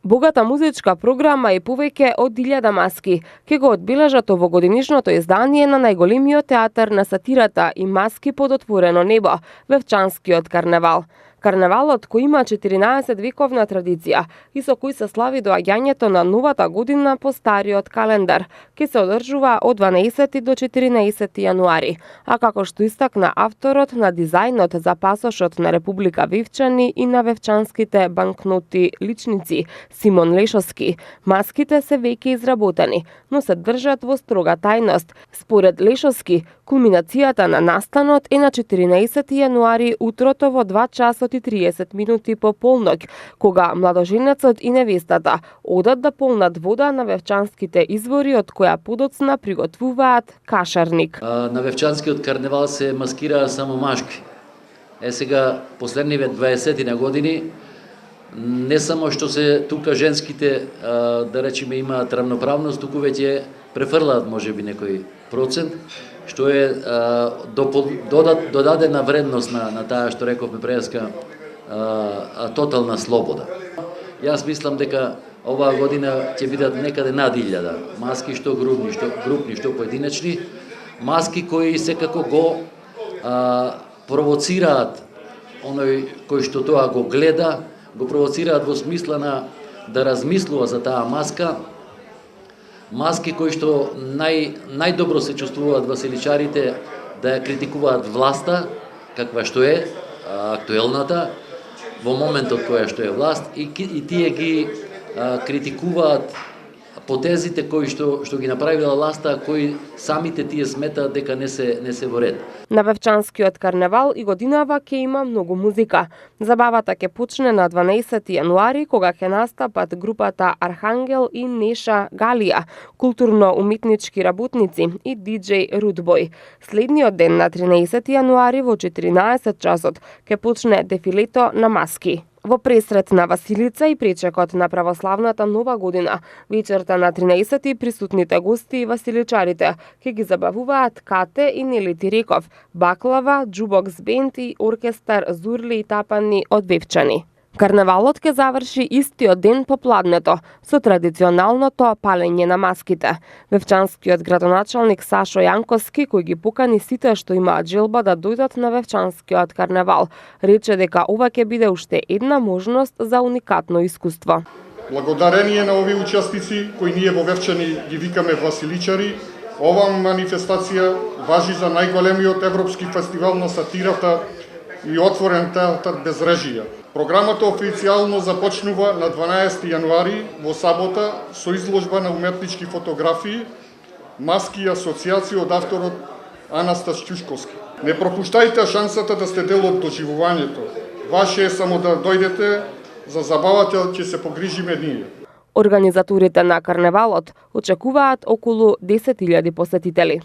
Богата музичка програма и повеќе од 1000 маски ќе го одбележат овогодинишното издание на најголемиот театар на сатирата и маски под отворено небо, Вевчанскиот карневал. Карневалот, кој има 14 вековна традиција и со кој се слави доаѓањето на новата година по стариот календар, ќе се одржува од 12 до 14 јануари. А како што истакна авторот на дизајнот за пасошот на Република Вевчани и на вевчанските банкноти личници, Симон Лешовски, маските се веќе изработени, но се држат во строга тајност. Според Лешовски, кулминацијата на настанот е на 14 јануари утрото во 2 часот и 30 минути по полноќ, кога младоженецот и невестата одат да полнат вода на вевчанските извори од која подоцна приготвуваат кашарник. На Вевчанскиот карневал се маскираа само машки. Сега последниве 20 на години не само што се тука женските да речеме имаат равноправност, туку веќе префрлаат можеби некој процент, што е додадена вредност на таа што рековме преска тотална слобода. Јас мислам дека оваа година ќе бидат некаде над 1000 маски, што групни, што поединечни, маски кои секако го провоцираат оној кој што тоа го гледа, го провоцираат во смисла на да размислува за таа маска. Маски кои што најдобро се чувствуваат веселичарите да ја критикуваат власта, каква што е актуелната, во моментот која што е власт, и тие ги критикуваат потезите кои што ги направила власта, кои самите тие сметаат дека не се во ред. На Вевчанскиот карневал и годинава ќе има многу музика. Забавата ќе почне на 12 јануари, кога ќе настапат групата Архангел и Неша Галија, културно-уметнички работници и диџеј Рудбој. Следниот ден на 13 јануари во 14 часот ќе почне дефилето на маски. Во пресрет на Василица и пречекот на православната нова година, вечерта на 13 присутните гости и василичарите ќе ги забавуваат Кате и Нели Тиреков, баклава, джубокс бенд и оркестар Зурли и Тапани од Вевчани. Карневалот ќе заврши истиот ден попладнето со традиционалното палење на маските. Вевчанскиот градоначалник Сашо Јанковски, кој ги покани сите што имаат желба да дојдат на Вевчанскиот карневал, рече дека ова ќе биде уште една можност за уникатно искуство. Благодарение на овие учесници кои ние во Вевчани ги викаме василичари, оваа манифестација важи за најголемиот европски фестивал на сатирата и отворен театар без режија. Програмата официјално започнува на 12 јануари во сабота со изложба на уметнички фотографии, маски и асоцијации од авторот Анастас Ќушковски. Не пропуштајте шансата да сте дел од доживувањето. Ваше е само да дојдете, за забавата ќе се погрижиме ние. Организаторите на карневалот очекуваат околу 10.000 посетители.